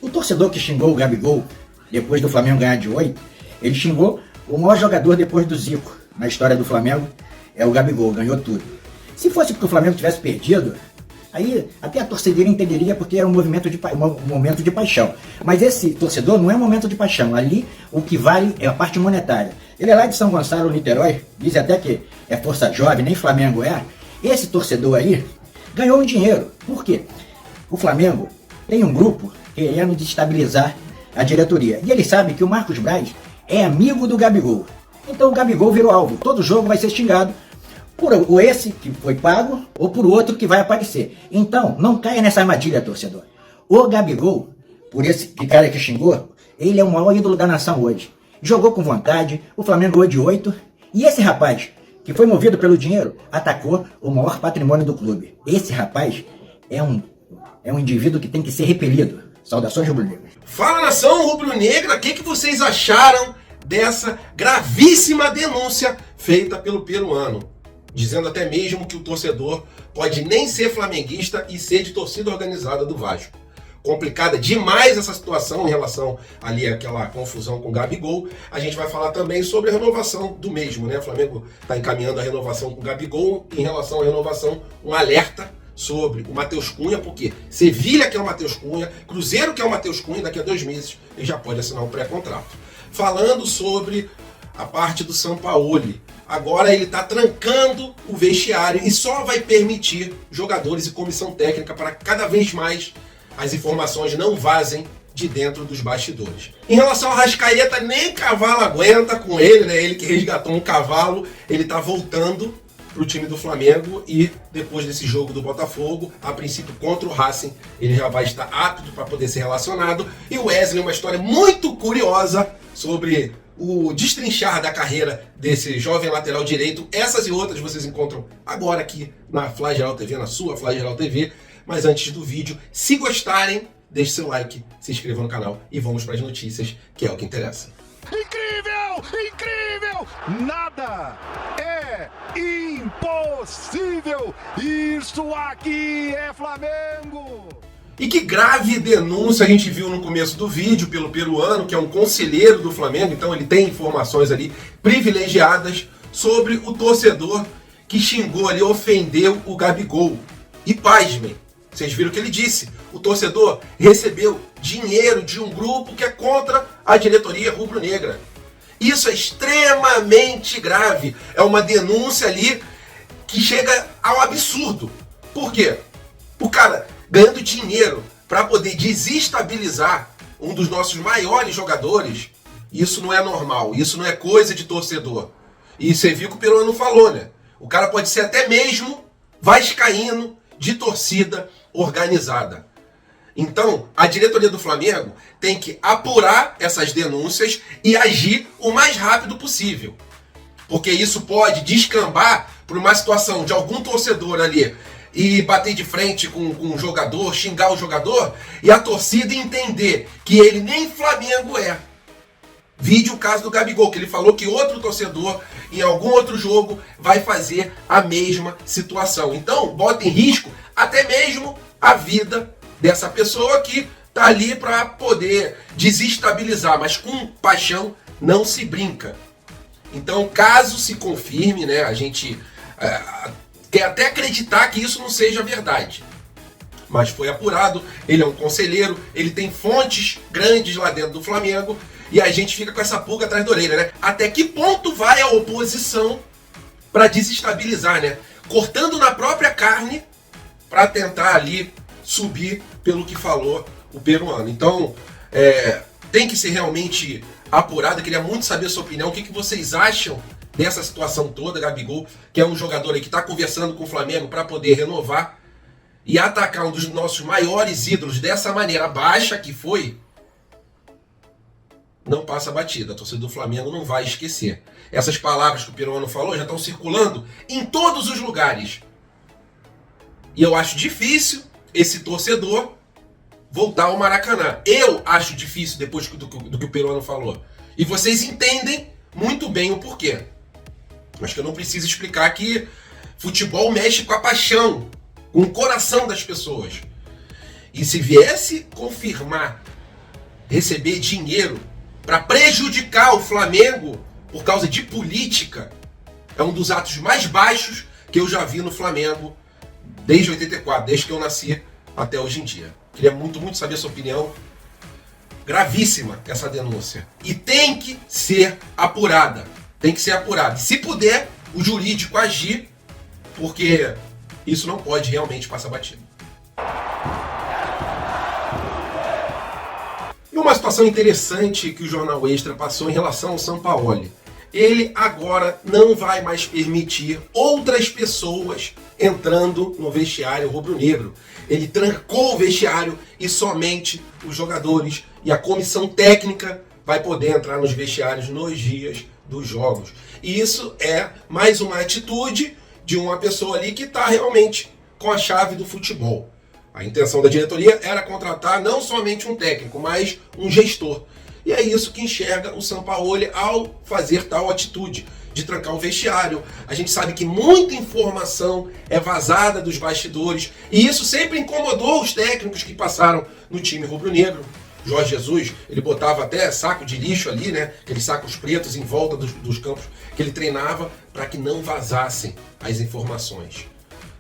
O torcedor que xingou o Gabigol, depois do Flamengo ganhar de 8, ele xingou o maior jogador depois do Zico na história do Flamengo, é o Gabigol, ganhou tudo. Se fosse porque o Flamengo tivesse perdido, aí até a torcedora entenderia porque era um momento de paixão. Mas esse torcedor não é um momento de paixão. Ali o que vale é a parte monetária. Ele é lá de São Gonçalo, Niterói, diz até que é força jovem, nem Flamengo é. Esse torcedor aí ganhou um dinheiro. Por quê? O Flamengo tem um grupo querendo desestabilizar a diretoria. E ele sabe que o Marcos Braz é amigo do Gabigol. Então o Gabigol virou alvo. Todo jogo vai ser xingado por esse que foi pago ou por outro que vai aparecer. Então, não caia nessa armadilha, torcedor. O Gabigol, por esse cara que xingou, ele é o maior ídolo da nação hoje. Jogou com vontade, o Flamengo ganhou de 8, e esse rapaz, que foi movido pelo dinheiro, atacou o maior patrimônio do clube. Esse rapaz é um indivíduo que tem que ser repelido. Saudações rubro-negras. Fala, nação rubro-negra, o que vocês acharam dessa gravíssima denúncia feita pelo peruano? Dizendo até mesmo que o torcedor pode nem ser flamenguista e ser de torcida organizada do Vasco. Complicada demais essa situação em relação ali àquela confusão com o Gabigol. A gente vai falar também sobre a renovação do mesmo, né? O Flamengo está encaminhando a renovação com o Gabigol. Em relação à renovação, um alerta sobre o Matheus Cunha, porque Sevilha quer o Matheus Cunha, Cruzeiro quer o Matheus Cunha, daqui a 2 meses ele já pode assinar um pré-contrato. Falando sobre a parte do Sampaoli, agora ele está trancando o vestiário e só vai permitir jogadores e comissão técnica para cada vez mais as informações não vazem de dentro dos bastidores. Em relação ao Arrascaeta, nem cavalo aguenta com ele, né? Ele que resgatou um cavalo, ele está voltando para o time do Flamengo e depois desse jogo do Botafogo, a princípio contra o Racing, ele já vai estar apto para poder ser relacionado. E o Wesley, uma história muito curiosa sobre o destrinchar da carreira desse jovem lateral direito. Essas e outras vocês encontram agora aqui na Flageral TV, na sua Flageral TV. Mas antes do vídeo, se gostarem, deixe seu like, se inscreva no canal e vamos para as notícias, que é o que interessa. Incrível! Incrível! Nada é impossível! Isso aqui é Flamengo! E que grave denúncia a gente viu no começo do vídeo pelo peruano, que é um conselheiro do Flamengo, então ele tem informações ali privilegiadas sobre o torcedor que xingou ali, ofendeu o Gabigol. E pasmem, vocês viram o que ele disse, o torcedor recebeu dinheiro de um grupo que é contra a diretoria rubro-negra. Isso é extremamente grave, é uma denúncia ali que chega ao absurdo. Por quê? O cara ganhando dinheiro para poder desestabilizar um dos nossos maiores jogadores, isso não é normal, isso não é coisa de torcedor. E você viu que o peruano falou, né? O cara pode ser até mesmo vascaíno de torcida organizada. Então, a diretoria do Flamengo tem que apurar essas denúncias e agir o mais rápido possível. Porque isso pode descambar por uma situação de algum torcedor ali e bater de frente com um jogador, xingar o jogador, e a torcida entender que ele nem Flamengo é. Vide o caso do Gabigol, que ele falou que outro torcedor, em algum outro jogo, vai fazer a mesma situação. Então, bota em risco até mesmo a vida dessa pessoa que está ali para poder desestabilizar, mas com paixão não se brinca. Então, caso se confirme, né, a gente quer até acreditar que isso não seja verdade. Mas foi apurado, ele é um conselheiro, ele tem fontes grandes lá dentro do Flamengo, e a gente fica com essa pulga atrás da orelha, né? Até que ponto vai a oposição para desestabilizar, né? Cortando na própria carne para tentar ali subir pelo que falou o peruano. Então, tem que ser realmente apurado. Eu queria muito saber a sua opinião. O que vocês acham dessa situação toda? Gabigol, que é um jogador aí que está conversando com o Flamengo para poder renovar e atacar um dos nossos maiores ídolos dessa maneira baixa que foi, não passa batida. A torcida do Flamengo não vai esquecer. Essas palavras que o peruano falou já estão circulando em todos os lugares. E eu acho difícil esse torcedor voltar ao Maracanã. Eu acho difícil depois do que o peruano falou. E vocês entendem muito bem o porquê. Acho que eu não preciso explicar que futebol mexe com a paixão, com o coração das pessoas. E se viesse confirmar receber dinheiro para prejudicar o Flamengo por causa de política é um dos atos mais baixos que eu já vi no Flamengo desde 84, desde que eu nasci até hoje em dia. Queria muito saber a sua opinião. Gravíssima essa denúncia. E tem que ser apurada. Tem que ser apurada. E se puder, o jurídico agir, porque isso não pode realmente passar batido. E uma situação interessante que o Jornal Extra passou em relação ao Sampaoli. Ele agora não vai mais permitir outras pessoas entrando no vestiário rubro-negro. Ele trancou o vestiário e somente os jogadores e a comissão técnica vai poder entrar nos vestiários nos dias dos jogos. E isso é mais uma atitude de uma pessoa ali que está realmente com a chave do futebol. A intenção da diretoria era contratar não somente um técnico, mas um gestor. E é isso que enxerga o Sampaoli ao fazer tal atitude de trancar o vestiário. A gente sabe que muita informação é vazada dos bastidores e isso sempre incomodou os técnicos que passaram no time rubro-negro. Jorge Jesus, ele botava até saco de lixo ali, né? Aqueles sacos pretos em volta dos campos que ele treinava para que não vazassem as informações.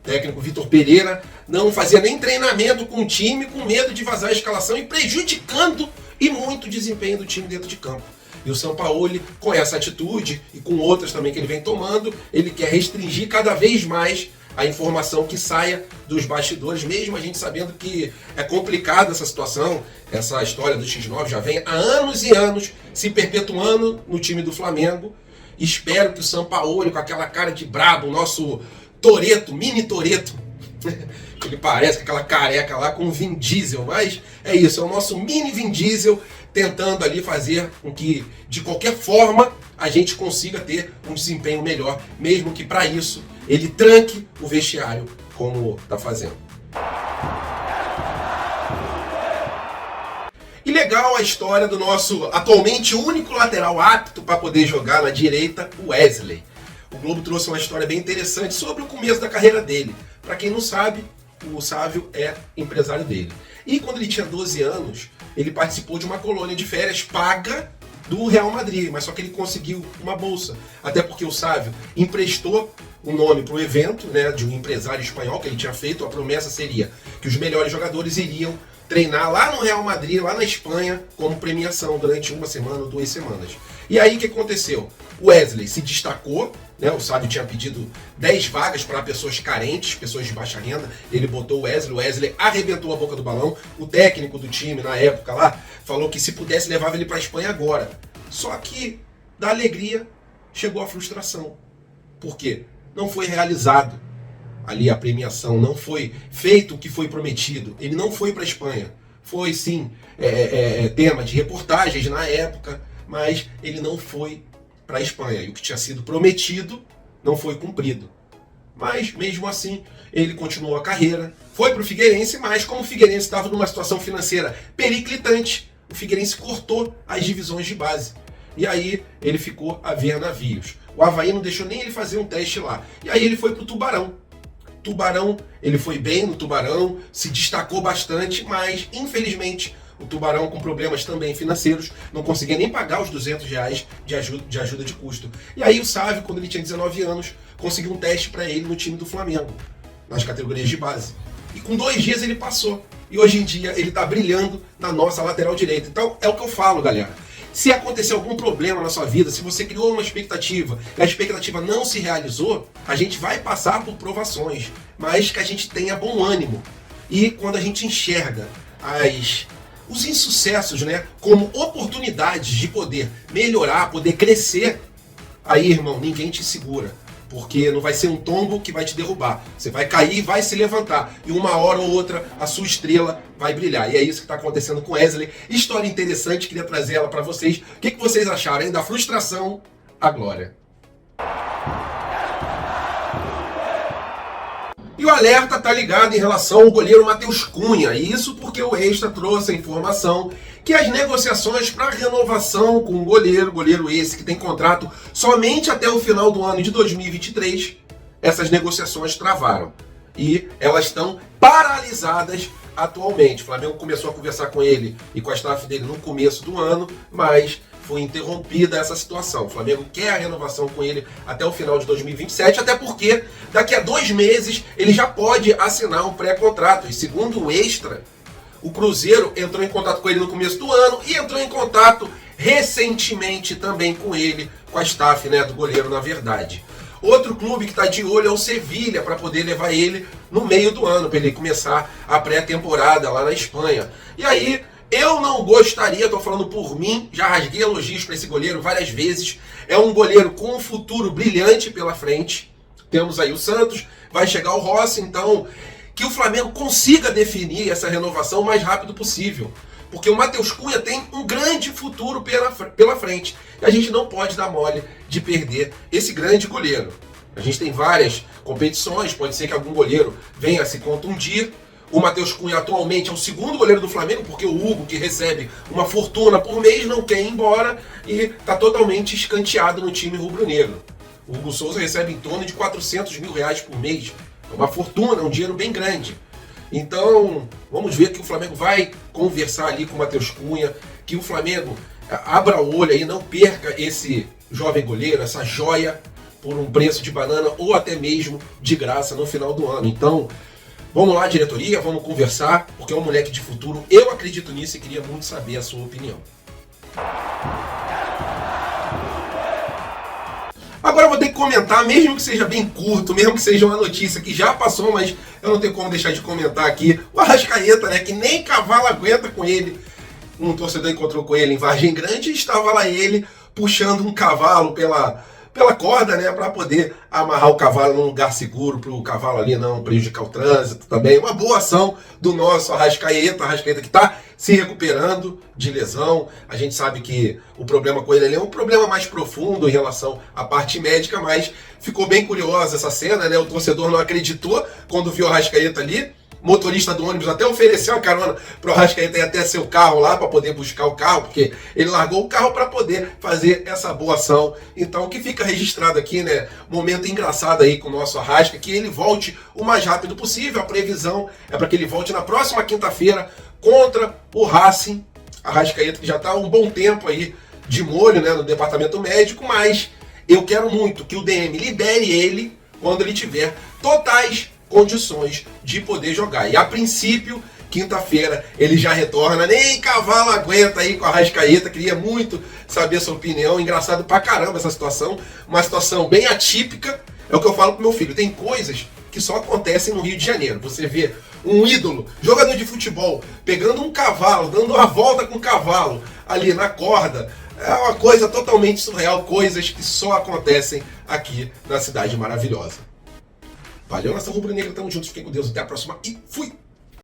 O técnico Vitor Pereira não fazia nem treinamento com o time, com medo de vazar a escalação e prejudicando e muito o desempenho do time dentro de campo. E o Sampaoli, com essa atitude e com outras também que ele vem tomando, ele quer restringir cada vez mais a informação que saia dos bastidores, mesmo a gente sabendo que é complicada essa situação. Essa história do X9 já vem há anos e anos se perpetuando no time do Flamengo. Espero que o Sampaoli, com aquela cara de brabo, o nosso Toretto, mini Toretto, que ele parece com aquela careca lá com o Vin Diesel, mas é isso, é o nosso mini Vin Diesel tentando ali fazer com que, de qualquer forma, a gente consiga ter um desempenho melhor, mesmo que para isso ele tranque o vestiário como está fazendo. E legal a história do nosso atualmente único lateral apto para poder jogar na direita, o Wesley. O Globo trouxe uma história bem interessante sobre o começo da carreira dele. Para quem não sabe, o Sávio é empresário dele. E quando ele tinha 12 anos, ele participou de uma colônia de férias paga do Real Madrid, mas só que ele conseguiu uma bolsa. Até porque o Sávio emprestou o nome para o evento, né, de um empresário espanhol que ele tinha feito. A promessa seria que os melhores jogadores iriam treinar lá no Real Madrid, lá na Espanha, como premiação durante 1 semana ou 2 semanas. E aí o que aconteceu? O Wesley se destacou, né? O Sávio tinha pedido 10 vagas para pessoas carentes, pessoas de baixa renda. Ele botou o Wesley arrebentou a boca do balão. O técnico do time na época lá falou que se pudesse levava ele para a Espanha agora. Só que da alegria chegou a frustração. Por quê? Não foi realizado ali a premiação, não foi feito o que foi prometido. Ele não foi para a Espanha. Foi sim tema de reportagens na época, mas ele não foi para a Espanha. E o que tinha sido prometido não foi cumprido. Mas mesmo assim, ele continuou a carreira, foi para o Figueirense, mas como o Figueirense estava numa situação financeira periclitante, o Figueirense cortou as divisões de base. E aí ele ficou a ver navios. O Avaí não deixou nem ele fazer um teste lá. E aí ele foi para o Tubarão. Tubarão, ele foi bem no Tubarão, se destacou bastante, mas infelizmente o Tubarão, com problemas também financeiros, não conseguia nem pagar os R$200 de ajuda de custo. E aí o Sávio, quando ele tinha 19 anos, conseguiu um teste para ele no time do Flamengo, nas categorias de base. E com 2 dias ele passou. E hoje em dia ele está brilhando na nossa lateral direita. Então é o que eu falo, galera. Se acontecer algum problema na sua vida, se você criou uma expectativa e a expectativa não se realizou, a gente vai passar por provações, mas que a gente tenha bom ânimo. E quando a gente enxerga os insucessos, né, como oportunidades de poder melhorar, poder crescer, aí, irmão, ninguém te segura. Porque não vai ser um tombo que vai te derrubar. Você vai cair e vai se levantar. E uma hora ou outra a sua estrela vai brilhar. E é isso que está acontecendo com Wesley. História interessante, queria trazer ela para vocês. O que vocês acharam, hein? Da frustração à glória. E o alerta tá ligado em relação ao goleiro Matheus Cunha. E isso porque o Extra trouxe a informação que as negociações para renovação com o goleiro esse que tem contrato somente até o final do ano de 2023, essas negociações travaram. E elas estão paralisadas atualmente. O Flamengo começou a conversar com ele e com a staff dele no começo do ano, mas foi interrompida essa situação. O Flamengo quer a renovação com ele até o final de 2027, até porque daqui a 2 meses ele já pode assinar um pré-contrato. E segundo o Extra, o Cruzeiro entrou em contato com ele no começo do ano e entrou em contato recentemente também com ele, com a staff, né, do goleiro, na verdade. Outro clube que está de olho é o Sevilha, para poder levar ele no meio do ano, para ele começar a pré-temporada lá na Espanha. E aí, eu não gostaria, estou falando por mim, já rasguei elogios para esse goleiro várias vezes. É um goleiro com um futuro brilhante pela frente. Temos aí o Santos, vai chegar o Rossi, então que o Flamengo consiga definir essa renovação o mais rápido possível. Porque o Matheus Cunha tem um grande futuro pela frente. E a gente não pode dar mole de perder esse grande goleiro. A gente tem várias competições, pode ser que algum goleiro venha a se contundir. O Matheus Cunha atualmente é o segundo goleiro do Flamengo, porque o Hugo, que recebe uma fortuna por mês, não quer ir embora e está totalmente escanteado no time rubro-negro. O Hugo Souza recebe em torno de R$400 mil por mês. É uma fortuna, um dinheiro bem grande. Então, vamos ver que o Flamengo vai conversar ali com o Matheus Cunha, que o Flamengo abra o olho aí, não perca esse jovem goleiro, essa joia, por um preço de banana ou até mesmo de graça no final do ano. Então, vamos lá, diretoria, vamos conversar, porque é um moleque de futuro. Eu acredito nisso e queria muito saber a sua opinião. Agora eu vou ter que comentar, mesmo que seja bem curto, mesmo que seja uma notícia que já passou, mas eu não tenho como deixar de comentar aqui. O Arrascaeta, né, que nem cavalo aguenta com ele. Um torcedor encontrou com ele em Vargem Grande e estava lá ele puxando um cavalo pela corda, né, para poder amarrar o cavalo num lugar seguro, para o cavalo ali não prejudicar o trânsito também. Uma boa ação do nosso Arrascaeta que está se recuperando de lesão. A gente sabe que o problema com ele é um problema mais profundo em relação à parte médica, mas ficou bem curiosa essa cena, né? O torcedor não acreditou quando viu o Arrascaeta ali. O motorista do ônibus até ofereceu uma carona para o Arrascaeta ir até seu carro lá para poder buscar o carro, porque ele largou o carro para poder fazer essa boa ação. Então, o que fica registrado aqui, né? Momento engraçado aí com o nosso Arrasca, que ele volte o mais rápido possível. A previsão é para que ele volte na próxima quinta-feira contra o Racing. Arrascaeta que já está há um bom tempo aí de molho, né, no departamento médico, mas eu quero muito que o DM libere ele quando ele tiver totais condições de poder jogar. E a princípio, quinta-feira, ele já retorna, nem cavalo aguenta aí com a Arrascaeta. Queria muito saber a sua opinião. Engraçado pra caramba essa situação, uma situação bem atípica. É o que eu falo pro meu filho, tem coisas que só acontecem no Rio de Janeiro. Você vê um ídolo, jogador de futebol, pegando um cavalo, dando uma volta com o cavalo ali na corda. É uma coisa totalmente surreal, coisas que só acontecem aqui na cidade maravilhosa. Valeu, nação rubro-negra, tamo juntos, fiquem com Deus, até a próxima e fui!